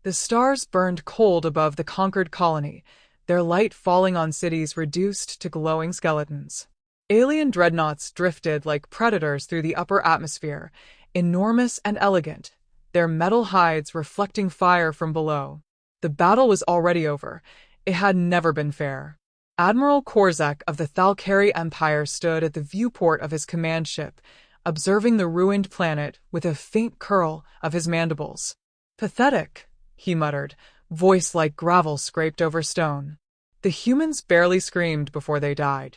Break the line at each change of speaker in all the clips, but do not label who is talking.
The stars burned cold above the conquered colony, their light falling on cities reduced to glowing skeletons. Alien dreadnoughts drifted like predators through the upper atmosphere, enormous and elegant, their metal hides reflecting fire from below. The battle was already over. It had never been fair. Admiral Korzek of the Thalkari Empire stood at the viewport of his command ship, observing the ruined planet with a faint curl of his mandibles. "Pathetic," he muttered, voice like gravel scraped over stone. The humans barely screamed before they died.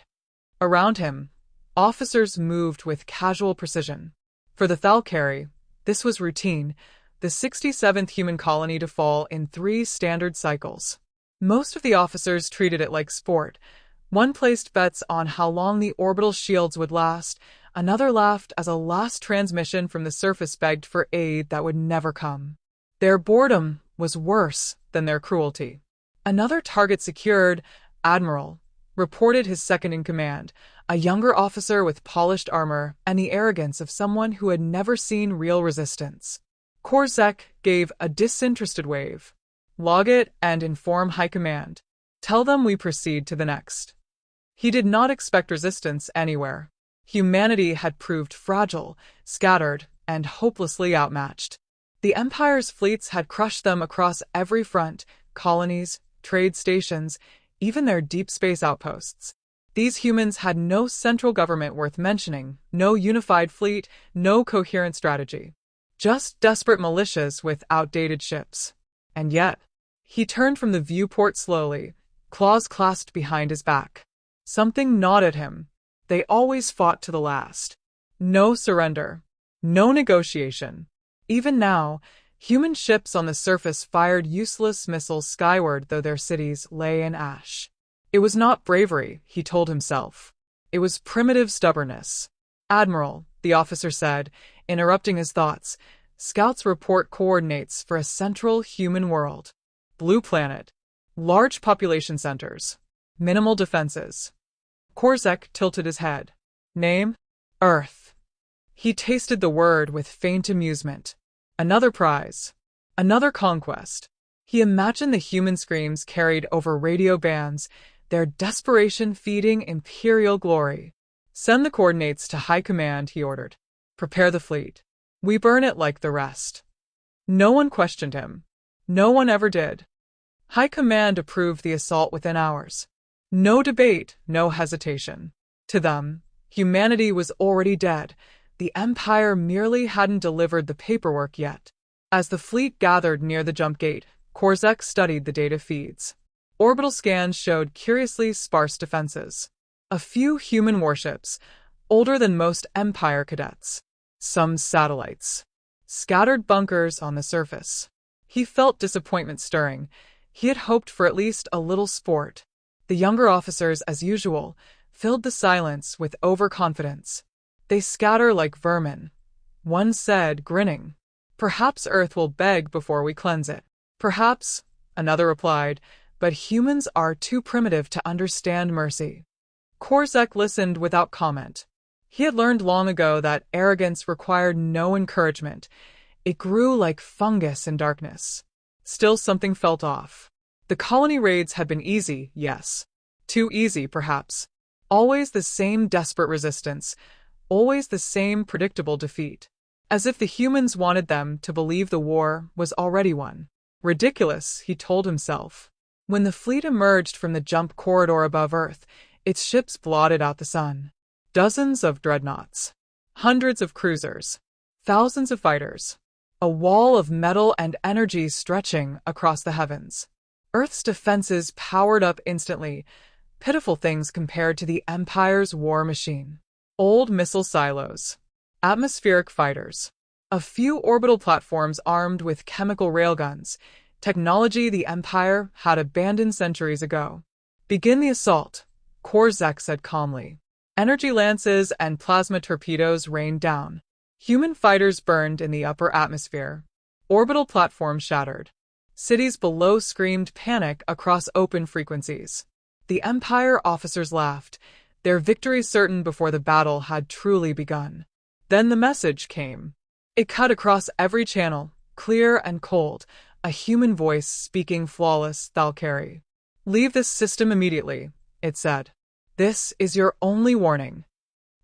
Around him, officers moved with casual precision. For the Thalkari, this was routine, the 67th human colony to fall in 3 standard cycles. Most of the officers treated it like sport. One placed bets on how long the orbital shields would last, another laughed as a last transmission from the surface begged for aid that would never come. Their boredom was worse than their cruelty. Another target secured, Admiral, reported his second-in-command, a younger officer with polished armor and the arrogance of someone who had never seen real resistance. Korzek gave a disinterested wave. "Log it and inform High Command. Tell them we proceed to the next." He did not expect resistance anywhere. Humanity had proved fragile, scattered, and hopelessly outmatched. The Empire's fleets had crushed them across every front, colonies, trade stations, even their deep space outposts. These humans had no central government worth mentioning, no unified fleet, no coherent strategy. Just desperate militias with outdated ships. And yet, he turned from the viewport slowly, claws clasped behind his back. Something gnawed at him. They always fought to the last. No surrender. No negotiation. Even now, human ships on the surface fired useless missiles skyward though their cities lay in ash. It was not bravery, he told himself. It was primitive stubbornness. "Admiral," the officer said, interrupting his thoughts, "Scouts report coordinates for a central human world. Blue planet. Large population centers. Minimal defenses." Korzek tilted his head. "Name? Earth." He tasted the word with faint amusement. Another prize. Another conquest. He imagined the human screams carried over radio bands, their desperation feeding imperial glory. "Send the coordinates to High Command," he ordered. "Prepare the fleet. We burn it like the rest." No one questioned him. No one ever did. High Command approved the assault within hours. No debate, no hesitation. To them, humanity was already dead. The Empire merely hadn't delivered the paperwork yet. As the fleet gathered near the jump gate, Korzek studied the data feeds. Orbital scans showed curiously sparse defenses. A few human warships, older than most Empire cadets. Some satellites. Scattered bunkers on the surface. He felt disappointment stirring. He had hoped for at least a little sport. The younger officers, as usual, filled the silence with overconfidence. "They scatter like vermin," one said, grinning. "Perhaps Earth will beg before we cleanse it." "Perhaps," another replied, "but humans are too primitive to understand mercy." Korzek listened without comment. He had learned long ago that arrogance required no encouragement. It grew like fungus in darkness. Still, something felt off. The colony raids had been easy, yes. Too easy, perhaps. Always the same desperate resistance. Always the same predictable defeat. As if the humans wanted them to believe the war was already won. Ridiculous, he told himself. When the fleet emerged from the jump corridor above Earth, its ships blotted out the sun. Dozens of dreadnoughts. Hundreds of cruisers. Thousands of fighters. A wall of metal and energy stretching across the heavens. Earth's defenses powered up instantly, pitiful things compared to the Empire's war machine. Old missile silos. Atmospheric fighters. A few orbital platforms armed with chemical railguns, technology the Empire had abandoned centuries ago. "Begin the assault," Korzek said calmly. Energy lances and plasma torpedoes rained down. Human fighters burned in the upper atmosphere. Orbital platforms shattered. Cities below screamed panic across open frequencies. The Empire officers laughed, their victory certain before the battle had truly begun. Then the message came. It cut across every channel, clear and cold, a human voice speaking flawless Thalkari. "Leave this system immediately," it said. "This is your only warning."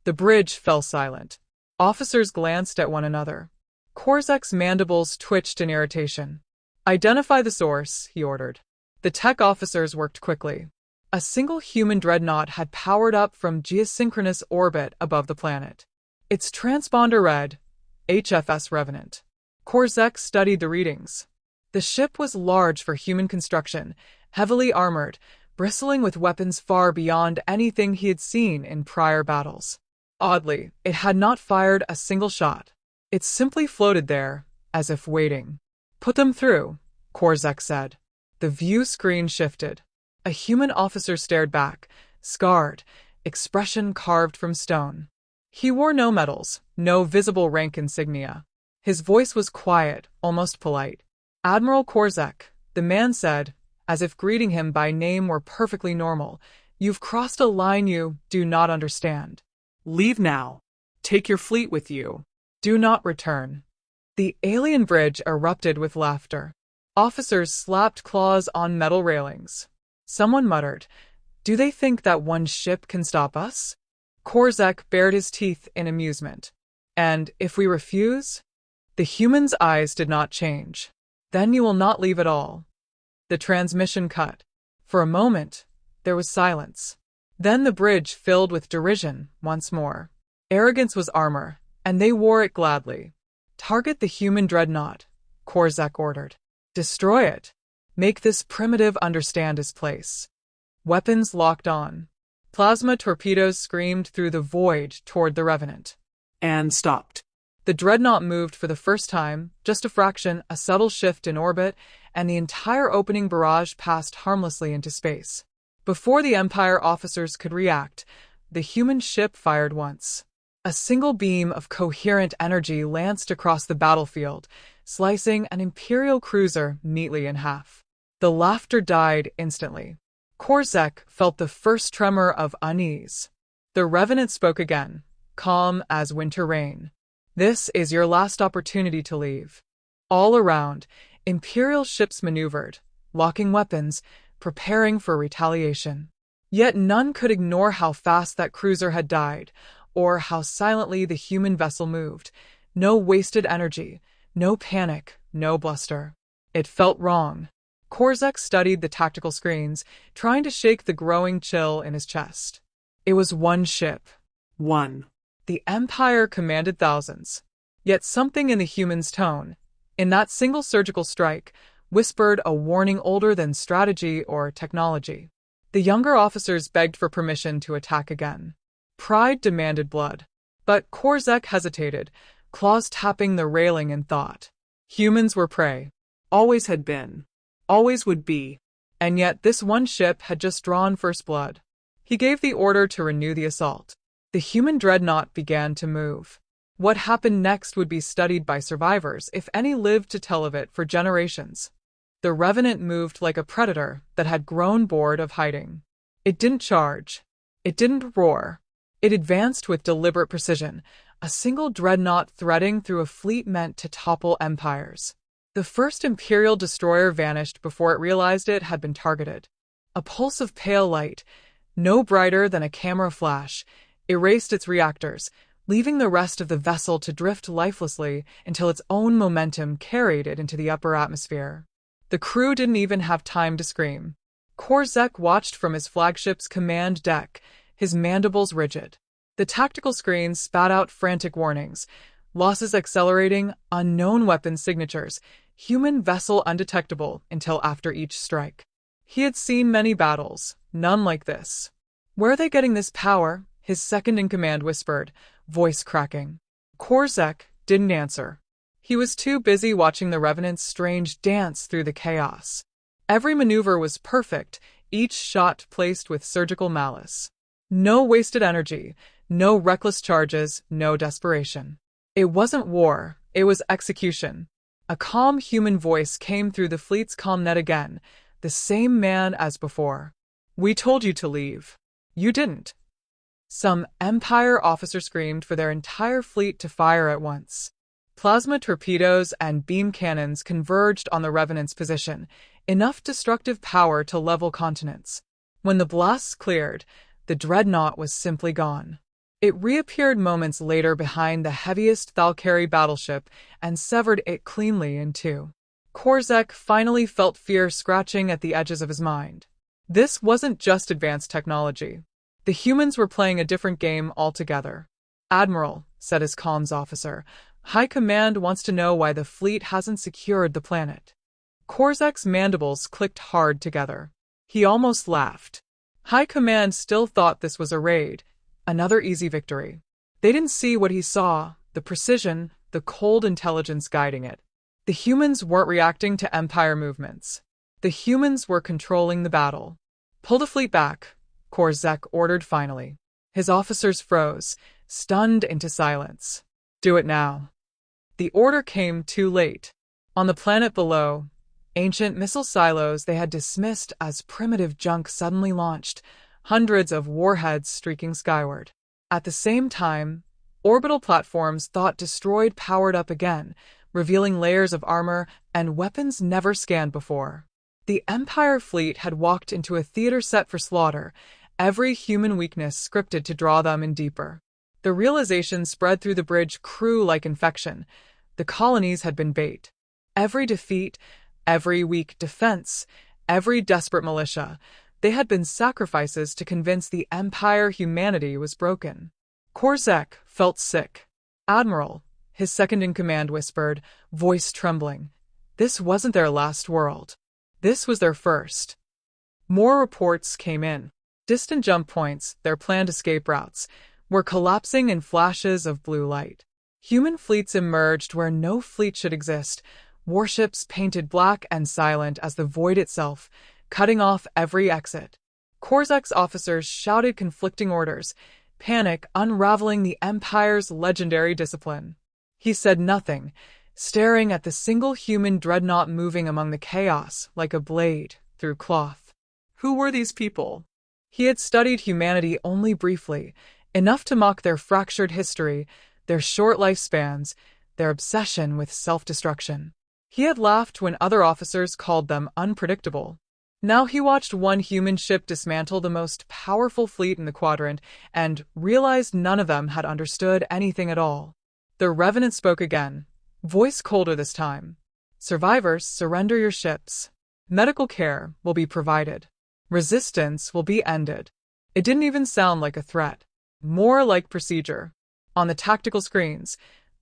The bridge fell silent. Officers glanced at one another. Korzek's mandibles twitched in irritation. "Identify the source," he ordered. The tech officers worked quickly. A single human dreadnought had powered up from geosynchronous orbit above the planet. Its transponder read, HFS Revenant. Korzek studied the readings. The ship was large for human construction, heavily armored, bristling with weapons far beyond anything he had seen in prior battles. Oddly, it had not fired a single shot. It simply floated there, as if waiting. "Put them through," Korzek said. The view screen shifted. A human officer stared back, scarred, expression carved from stone. He wore no medals, no visible rank insignia. His voice was quiet, almost polite. "Admiral Korzek," the man said, as if greeting him by name were perfectly normal, "you've crossed a line you do not understand. Leave now. Take your fleet with you. Do not return." The alien bridge erupted with laughter. Officers slapped claws on metal railings. Someone muttered, "Do they think that one ship can stop us?" Korzek bared his teeth in amusement. "And if we refuse?" The human's eyes did not change. "Then you will not leave at all." The transmission cut. For a moment, there was silence. Then the bridge filled with derision once more. Arrogance was armor, and they wore it gladly. "Target the human dreadnought," Korzek ordered. "Destroy it. Make this primitive understand his place." Weapons locked on. Plasma torpedoes screamed through the void toward the Revenant. And stopped. The dreadnought moved for the first time, just a fraction, a subtle shift in orbit, and the entire opening barrage passed harmlessly into space. Before the Empire officers could react, the human ship fired once. A single beam of coherent energy lanced across the battlefield, slicing an Imperial cruiser neatly in half. The laughter died instantly. Korzek felt the first tremor of unease. The Revenant spoke again, calm as winter rain. "This is your last opportunity to leave." All around, Imperial ships maneuvered, locking weapons, preparing for retaliation. Yet none could ignore how fast that cruiser had died, or how silently the human vessel moved. No wasted energy, no panic, no bluster. It felt wrong. Korzek studied the tactical screens, trying to shake the growing chill in his chest. It was one ship. One. The Empire commanded thousands. Yet something in the human's tone, in that single surgical strike, whispered a warning older than strategy or technology. The younger officers begged for permission to attack again. Pride demanded blood. But Korzek hesitated, claws tapping the railing in thought. Humans were prey. Always had been. Always would be. And yet this one ship had just drawn first blood. He gave the order to renew the assault. The human dreadnought began to move. What happened next would be studied by survivors, if any lived to tell of it for generations. The Revenant moved like a predator that had grown bored of hiding. It didn't charge. It didn't roar. It advanced with deliberate precision, a single dreadnought threading through a fleet meant to topple empires. The first Imperial destroyer vanished before it realized it had been targeted. A pulse of pale light, no brighter than a camera flash, erased its reactors, leaving the rest of the vessel to drift lifelessly until its own momentum carried it into the upper atmosphere. The crew didn't even have time to scream. Korzek watched from his flagship's command deck, his mandibles rigid. The tactical screens spat out frantic warnings, losses accelerating, unknown weapon signatures, human vessel undetectable until after each strike. He had seen many battles, none like this. "Where are they getting this power?" his second-in-command whispered, voice cracking. Korzek didn't answer. He was too busy watching the Revenant's strange dance through the chaos. Every maneuver was perfect, each shot placed with surgical malice. No wasted energy, no reckless charges, no desperation. It wasn't war, it was execution. A calm human voice came through the fleet's comnet again, the same man as before. "We told you to leave. You didn't." Some Empire officer screamed for their entire fleet to fire at once. Plasma torpedoes and beam cannons converged on the Revenant's position, enough destructive power to level continents. When the blasts cleared, the dreadnought was simply gone. It reappeared moments later behind the heaviest Thalkari battleship and severed it cleanly in two. Korzek finally felt fear scratching at the edges of his mind. This wasn't just advanced technology. The humans were playing a different game altogether. "Admiral," said his comms officer, "High Command wants to know why the fleet hasn't secured the planet." Korzek's mandibles clicked hard together. He almost laughed. High Command still thought this was a raid, another easy victory. They didn't see what he saw, the precision, the cold intelligence guiding it. The humans weren't reacting to Empire movements. The humans were controlling the battle. "Pull the fleet back," Korzek ordered finally. His officers froze, stunned into silence. "Do it now." The order came too late. On the planet below, ancient missile silos they had dismissed as primitive junk suddenly launched, hundreds of warheads streaking skyward. At the same time, orbital platforms thought destroyed powered up again, revealing layers of armor and weapons never scanned before. The Empire fleet had walked into a theater set for slaughter, every human weakness scripted to draw them in deeper. The realization spread through the bridge crew like infection. The colonies had been bait. Every defeat, every weak defense, every desperate militia, they had been sacrifices to convince the Empire humanity was broken. Korzek felt sick. "Admiral," his second-in-command whispered, voice trembling, "this wasn't their last world. This was their first." More reports came in. Distant jump points, their planned escape routes, were collapsing in flashes of blue light. Human fleets emerged where no fleet should exist, warships painted black and silent as the void itself, cutting off every exit. Korzek's officers shouted conflicting orders, panic unraveling the Empire's legendary discipline. He said nothing, staring at the single human dreadnought moving among the chaos like a blade through cloth. Who were these people? He had studied humanity only briefly, enough to mock their fractured history, their short lifespans, their obsession with self-destruction. He had laughed when other officers called them unpredictable. Now he watched one human ship dismantle the most powerful fleet in the quadrant and realized none of them had understood anything at all. The Revenant spoke again, voice colder this time. "Survivors, surrender your ships. Medical care will be provided. Resistance will be ended." It didn't even sound like a threat, more like procedure. On the tactical screens,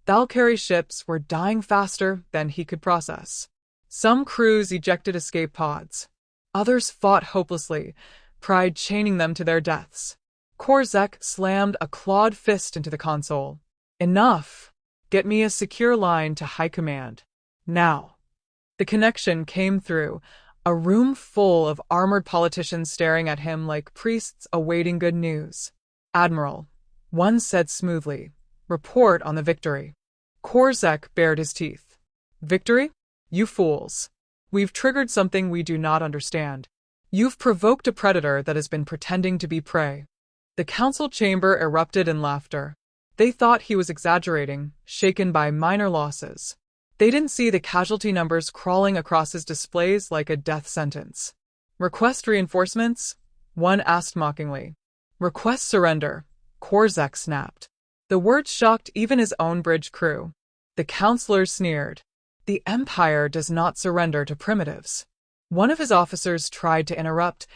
Thalkari ships were dying faster than he could process. Some crews ejected escape pods. Others fought hopelessly, pride chaining them to their deaths. Korzek slammed a clawed fist into the console. "Enough! Get me a secure line to High Command. Now." The connection came through, a room full of armored politicians staring at him like priests awaiting good news. "Admiral," one said smoothly, "report on the victory." Korzek bared his teeth. "Victory? You fools. We've triggered something we do not understand. You've provoked a predator that has been pretending to be prey." The council chamber erupted in laughter. They thought he was exaggerating, shaken by minor losses. They didn't see the casualty numbers crawling across his displays like a death sentence. "Request reinforcements?" one asked mockingly. "Request surrender," Korzek snapped. The words shocked even his own bridge crew. The counselors sneered. "The Empire does not surrender to primitives." One of his officers tried to interrupt,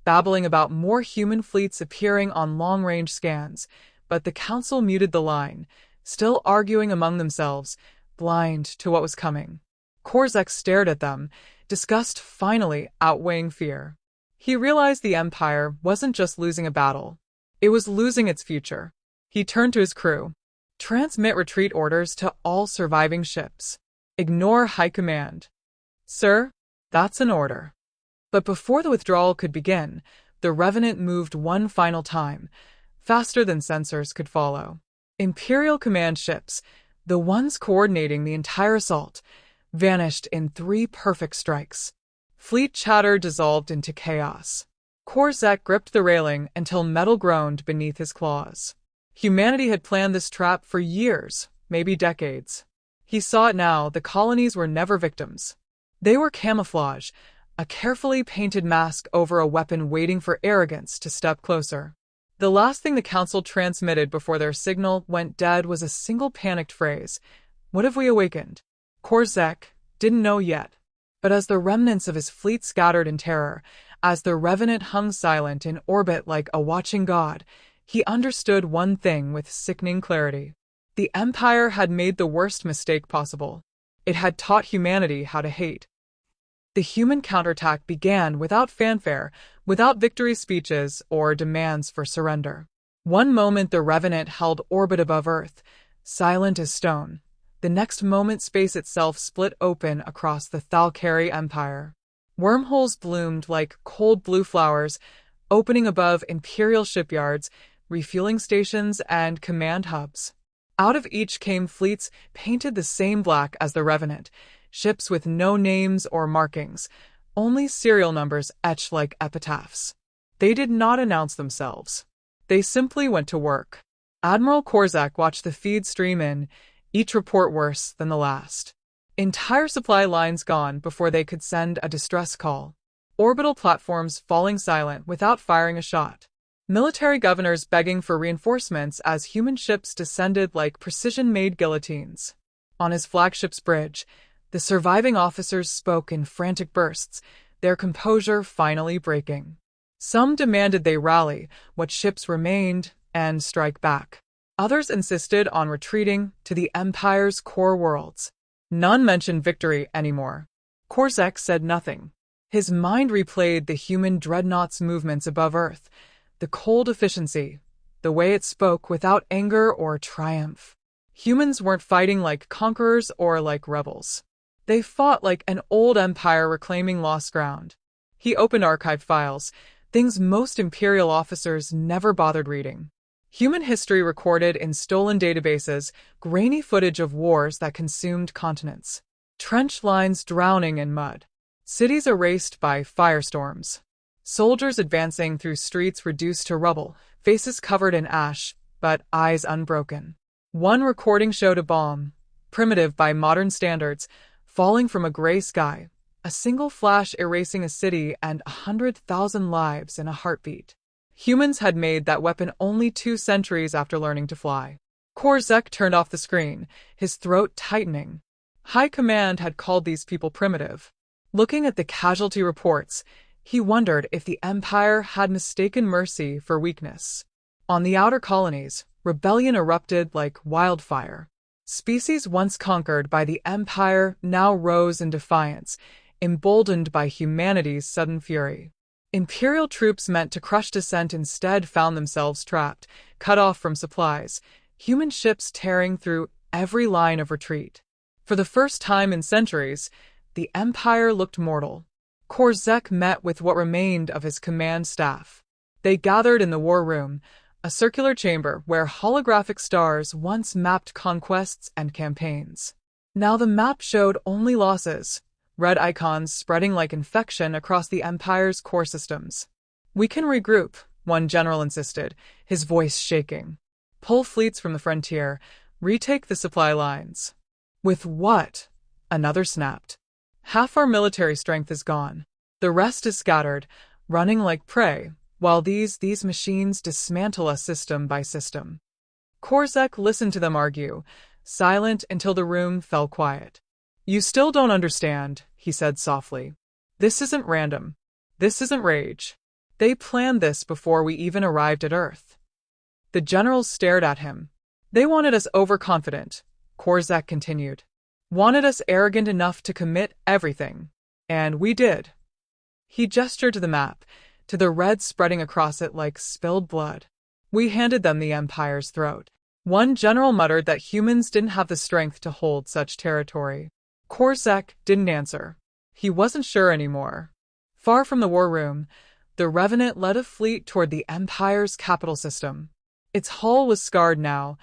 babbling about more human fleets appearing on long-range scans, but the council muted the line, still arguing among themselves, blind to what was coming. Korzek stared at them, disgust finally outweighing fear. He realized the Empire wasn't just losing a battle. It was losing its future. He turned to his crew. "Transmit retreat orders to all surviving ships. Ignore High Command." "Sir, that's an order." But before the withdrawal could begin, the Revenant moved one final time, faster than sensors could follow. Imperial command ships, the ones coordinating the entire assault, vanished in 3 perfect strikes. Fleet chatter dissolved into chaos. Korzek gripped the railing until metal groaned beneath his claws. Humanity had planned this trap for years, maybe decades. He saw it now, the colonies were never victims. They were camouflage, a carefully painted mask over a weapon waiting for arrogance to step closer. The last thing the Council transmitted before their signal went dead was a single panicked phrase. What have we awakened? Korzek didn't know yet. But as the remnants of his fleet scattered in terror, as the Revenant hung silent in orbit like a watching god, he understood one thing with sickening clarity. The Empire had made the worst mistake possible. It had taught humanity how to hate. The human counterattack began without fanfare, without victory speeches or demands for surrender. One moment the Revenant held orbit above Earth, silent as stone. The next moment space itself split open across the Thalkari Empire. Wormholes bloomed like cold blue flowers, opening above Imperial shipyards, refueling stations, and command hubs. Out of each came fleets painted the same black as the Revenant, ships with no names or markings, only serial numbers etched like epitaphs. They did not announce themselves. They simply went to work. Admiral Korzek watched the feed stream in, each report worse than the last. Entire supply lines gone before they could send a distress call. Orbital platforms falling silent without firing a shot. Military governors begging for reinforcements as human ships descended like precision-made guillotines. On his flagship's bridge, the surviving officers spoke in frantic bursts, their composure finally breaking. Some demanded they rally what ships remained and strike back. Others insisted on retreating to the Empire's core worlds. None mentioned victory anymore. Korzek said nothing. His mind replayed the human dreadnought's movements above Earth, the cold efficiency, the way it spoke without anger or triumph. Humans weren't fighting like conquerors or like rebels. They fought like an old empire reclaiming lost ground. He opened archived files, things most Imperial officers never bothered reading. Human history recorded in stolen databases, grainy footage of wars that consumed continents. Trench lines drowning in mud. Cities erased by firestorms. Soldiers advancing through streets reduced to rubble, faces covered in ash, but eyes unbroken. One recording showed a bomb, primitive by modern standards, falling from a gray sky, a single flash erasing a city and 100,000 lives in a heartbeat. Humans had made that weapon only 2 centuries after learning to fly. Korzek turned off the screen, his throat tightening. High Command had called these people primitive. Looking at the casualty reports, he wondered if the Empire had mistaken mercy for weakness. On the outer colonies, rebellion erupted like wildfire. Species once conquered by the Empire now rose in defiance, emboldened by humanity's sudden fury. Imperial troops meant to crush dissent instead found themselves trapped, cut off from supplies, human ships tearing through every line of retreat. For the first time in centuries, the Empire looked mortal. Korzek met with what remained of his command staff. They gathered in the war room, a circular chamber where holographic stars once mapped conquests and campaigns. Now the map showed only losses, red icons spreading like infection across the Empire's core systems. "We can regroup," one general insisted, his voice shaking. "Pull fleets from the frontier, retake the supply lines." "With what?" another snapped. "Half our military strength is gone. The rest is scattered, running like prey, while these machines dismantle us system by system." Korzek listened to them argue, silent until the room fell quiet. "You still don't understand," he said softly. "This isn't random. This isn't rage. They planned this before we even arrived at Earth." The generals stared at him. "They wanted us overconfident," Korzek continued. "Wanted us arrogant enough to commit everything. And we did." He gestured to the map, to the red spreading across it like spilled blood. "We handed them the Empire's throat." One general muttered that humans didn't have the strength to hold such territory. Korzek didn't answer. He wasn't sure anymore. Far from the war room, the Revenant led a fleet toward the Empire's capital system. Its hull was scarred now,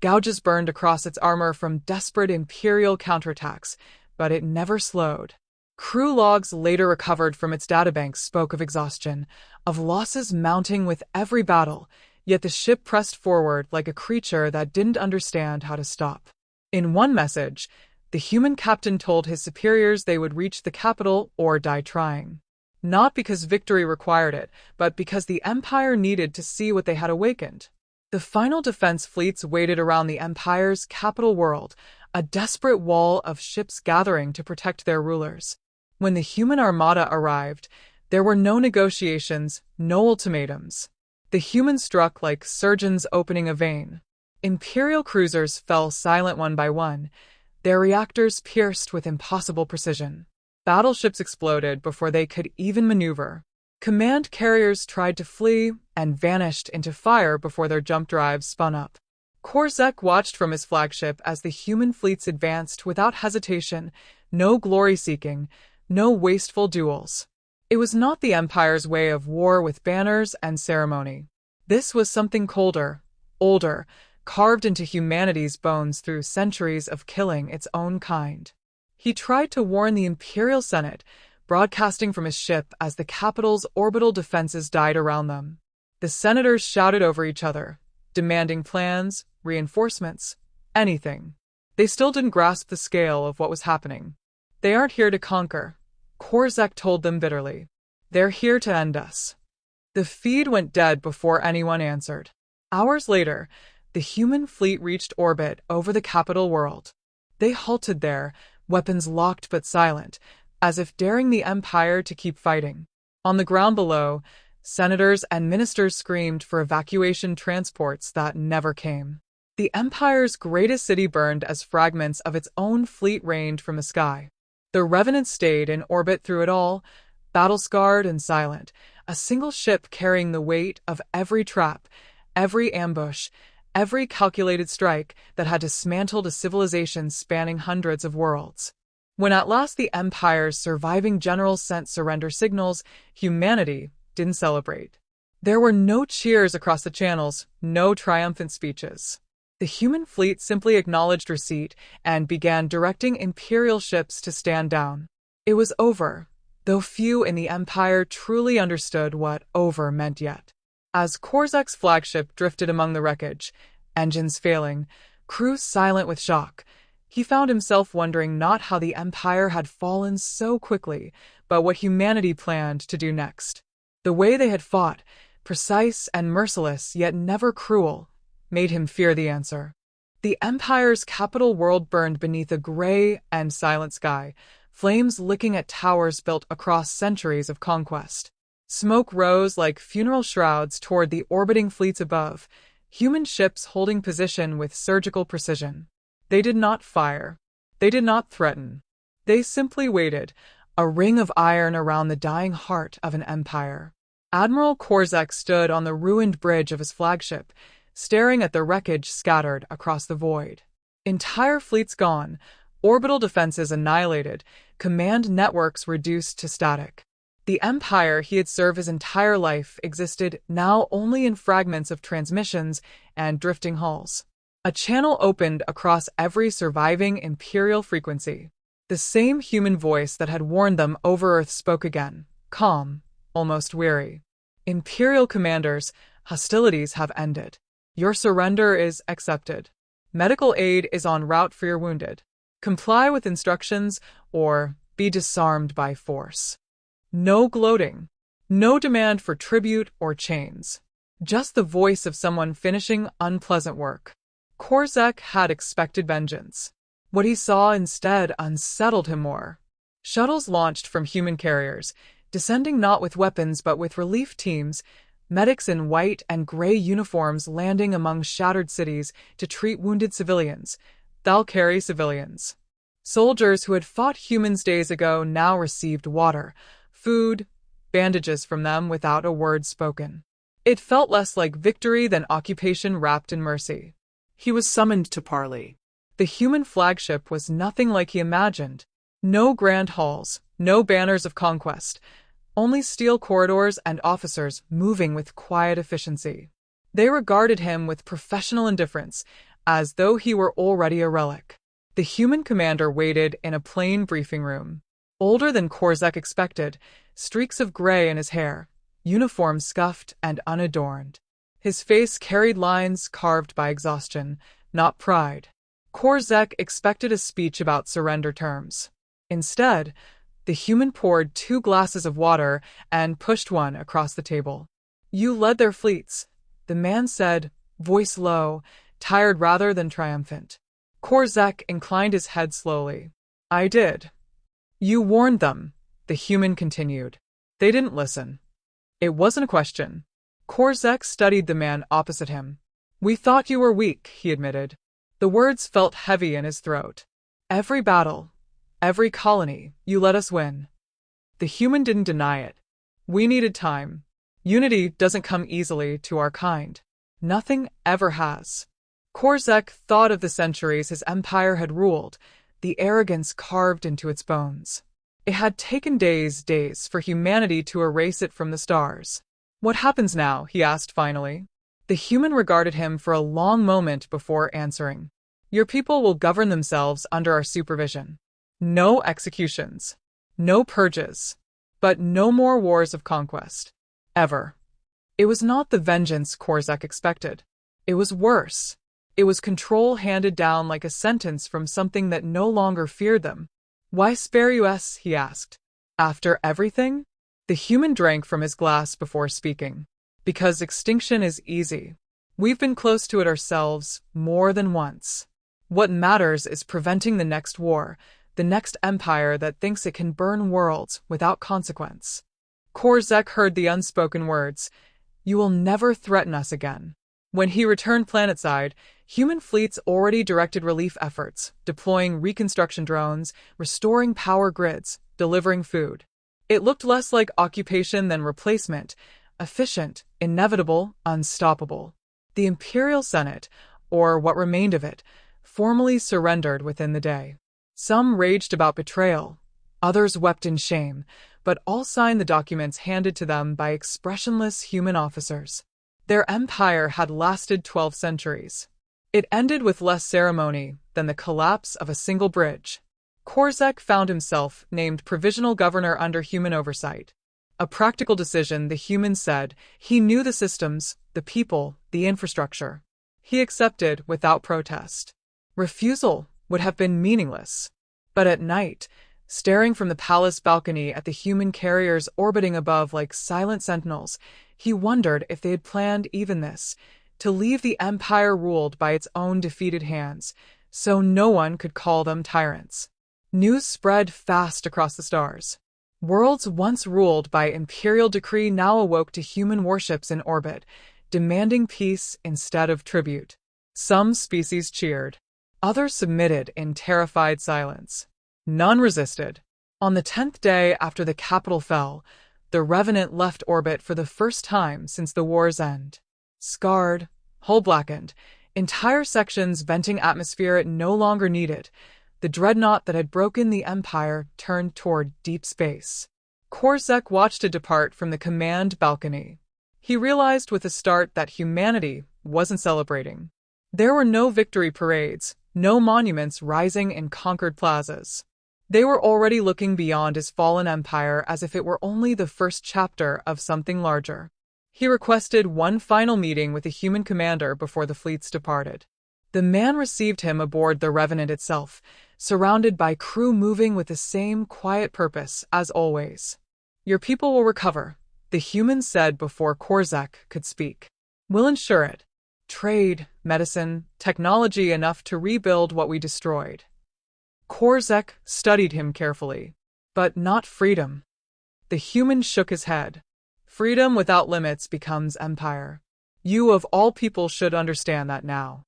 gouges burned across its armor from desperate Imperial counterattacks, but it never slowed. Crew logs later recovered from its databanks spoke of exhaustion, of losses mounting with every battle, yet the ship pressed forward like a creature that didn't understand how to stop. In one message, The human captain told his superiors they would reach the capital or die trying. Not because victory required it, but because the Empire needed to see what they had awakened. The final defense fleets waited around the Empire's capital world, a desperate wall of ships gathering to protect their rulers. When the human armada arrived, there were no negotiations, no ultimatums. The humans struck like surgeons opening a vein. Imperial cruisers fell silent one by one, their reactors pierced with impossible precision. Battleships exploded before they could even maneuver. Command carriers tried to flee and vanished into fire before their jump drives spun up. Korzek watched from his flagship as the human fleets advanced without hesitation, no glory-seeking, no wasteful duels. It was not the Empire's way of war with banners and ceremony. This was something colder, older, carved into humanity's bones through centuries of killing its own kind. He tried to warn the Imperial Senate, broadcasting from his ship as the capital's orbital defenses died around them. The senators shouted over each other, demanding plans, reinforcements, anything. They still didn't grasp the scale of what was happening. They aren't here to conquer, Korzek told them bitterly. They're here to end us. The feed went dead before anyone answered. Hours later, the human fleet reached orbit over the capital world. They halted there, weapons locked but silent, as if daring the Empire to keep fighting. On the ground below, senators and ministers screamed for evacuation transports that never came. The Empire's greatest city burned as fragments of its own fleet rained from the sky. The Revenant stayed in orbit through it all, battle-scarred and silent, a single ship carrying the weight of every trap, every ambush, every calculated strike that had dismantled a civilization spanning hundreds of worlds. When at last the Empire's surviving generals sent surrender signals, humanity didn't celebrate. There were no cheers across the channels, no triumphant speeches. The human fleet simply acknowledged receipt and began directing Imperial ships to stand down. It was over, though few in the Empire truly understood what over meant yet. As Korzek's flagship drifted among the wreckage, engines failing, crews silent with shock, he found himself wondering not how the Empire had fallen so quickly, but what humanity planned to do next. The way they had fought, precise and merciless yet never cruel, made him fear the answer. The Empire's capital world burned beneath a gray and silent sky, flames licking at towers built across centuries of conquest. Smoke rose like funeral shrouds toward the orbiting fleets above, human ships holding position with surgical precision. They did not fire. They did not threaten. They simply waited, a ring of iron around the dying heart of an empire. Admiral Korzek stood on the ruined bridge of his flagship, staring at the wreckage scattered across the void. Entire fleets gone, orbital defenses annihilated, command networks reduced to static. The empire he had served his entire life existed now only in fragments of transmissions and drifting hulls. A channel opened across every surviving Imperial frequency. The same human voice that had warned them over Earth spoke again, calm, almost weary. Imperial commanders, hostilities have ended. Your surrender is accepted. Medical aid is en route for your wounded. Comply with instructions or be disarmed by force. No gloating. No demand for tribute or chains. Just the voice of someone finishing unpleasant work. Korzek had expected vengeance. What he saw instead unsettled him more. Shuttles launched from human carriers, descending not with weapons but with relief teams, medics in white and gray uniforms landing among shattered cities to treat wounded civilians. They'll carry civilians. Soldiers who had fought humans days ago now received water, food, bandages from them without a word spoken. It felt less like victory than occupation wrapped in mercy. He was summoned to parley. The human flagship was nothing like he imagined. No grand halls, no banners of conquest, only steel corridors and officers moving with quiet efficiency. They regarded him with professional indifference, as though he were already a relic. The human commander waited in a plain briefing room. Older than Korzek expected, streaks of gray in his hair, uniform scuffed and unadorned. His face carried lines carved by exhaustion, not pride. Korzek expected a speech about surrender terms. Instead, the human poured 2 glasses of water and pushed one across the table. "You led their fleets," the man said, voice low, tired rather than triumphant. Korzek inclined his head slowly. "I did." "You warned them," the human continued. "They didn't listen." It wasn't a question. Korzek studied the man opposite him. "We thought you were weak," he admitted. The words felt heavy in his throat. "Every battle, every colony, you let us win." The human didn't deny it. "We needed time. Unity doesn't come easily to our kind. Nothing ever has." Korzek thought of the centuries his empire had ruled, the arrogance carved into its bones. It had taken days for humanity to erase it from the stars. "What happens now?" he asked finally. The human regarded him for a long moment before answering. "Your people will govern themselves under our supervision. No executions. No purges. But no more wars of conquest. Ever." It was not the vengeance Korzek expected. It was worse. It was control handed down like a sentence from something that no longer feared them. "Why spare us?" he asked. "After everything?" The human drank from his glass before speaking. "Because extinction is easy. We've been close to it ourselves more than once. What matters is preventing the next war, the next empire that thinks it can burn worlds without consequence." Korzek heard the unspoken words, "You will never threaten us again." When he returned planetside, human fleets already directed relief efforts, deploying reconstruction drones, restoring power grids, delivering food. It looked less like occupation than replacement, efficient, inevitable, unstoppable. The Imperial Senate, or what remained of it, formally surrendered within the day. Some raged about betrayal, others wept in shame, but all signed the documents handed to them by expressionless human officers. Their empire had lasted 12 centuries. It ended with less ceremony than the collapse of a single bridge. Korzek found himself named provisional governor under human oversight. A practical decision, the human said. He knew the systems, the people, the infrastructure. He accepted without protest. Refusal would have been meaningless. But at night, staring from the palace balcony at the human carriers orbiting above like silent sentinels, he wondered if they had planned even this, to leave the empire ruled by its own defeated hands, so no one could call them tyrants. News spread fast across the stars. Worlds once ruled by imperial decree now awoke to human warships in orbit, demanding peace instead of tribute. Some species cheered. Others submitted in terrified silence. None resisted. On the 10th day after the capital fell, the Revenant left orbit for the first time since the war's end. Scarred, hull blackened, entire sections venting atmosphere it no longer needed, the dreadnought that had broken the Empire turned toward deep space. Korzek watched it depart from the command balcony. He realized with a start that humanity wasn't celebrating. There were no victory parades, no monuments rising in conquered plazas. They were already looking beyond his fallen empire as if it were only the first chapter of something larger. He requested one final meeting with the human commander before the fleets departed. The man received him aboard the Revenant itself, surrounded by crew moving with the same quiet purpose as always. "Your people will recover," the human said before Korzek could speak. "We'll ensure it. Trade, medicine, technology enough to rebuild what we destroyed." Korzek studied him carefully. "But not freedom." The human shook his head. "Freedom without limits becomes empire. You of all people should understand that now."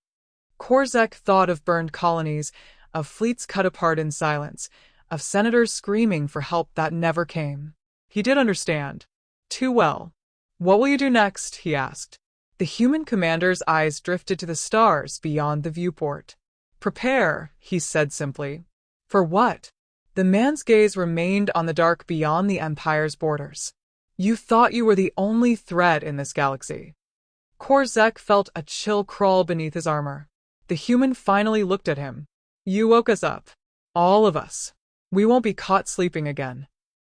Korzek thought of burned colonies, of fleets cut apart in silence, of senators screaming for help that never came. He did understand. Too well. "What will you do next?" he asked. The human commander's eyes drifted to the stars beyond the viewport. "Prepare," he said simply. "For what?" The man's gaze remained on the dark beyond the Empire's borders. "You thought you were the only threat in this galaxy." Korzek felt a chill crawl beneath his armor. The human finally looked at him. "You woke us up. All of us. We won't be caught sleeping again."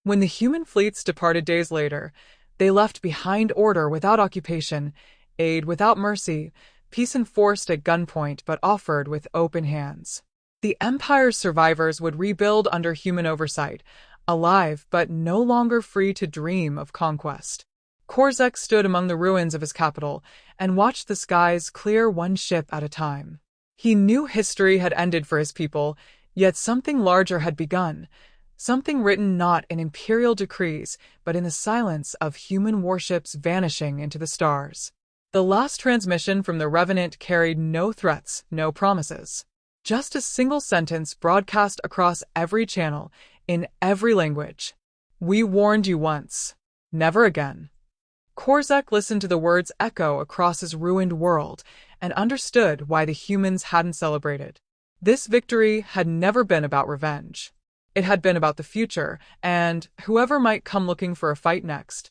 When the human fleets departed days later, they left behind order without occupation, aid without mercy, peace enforced at gunpoint but offered with open hands. The Empire's survivors would rebuild under human oversight, alive but no longer free to dream of conquest. Korzek stood among the ruins of his capital and watched the skies clear one ship at a time. He knew history had ended for his people, yet something larger had begun, something written not in imperial decrees, but in the silence of human warships vanishing into the stars. The last transmission from the Revenant carried no threats, no promises. Just a single sentence broadcast across every channel, in every language. "We warned you once. Never again." Korzek listened to the words echo across his ruined world and understood why the humans hadn't celebrated. This victory had never been about revenge. It had been about the future, and whoever might come looking for a fight next.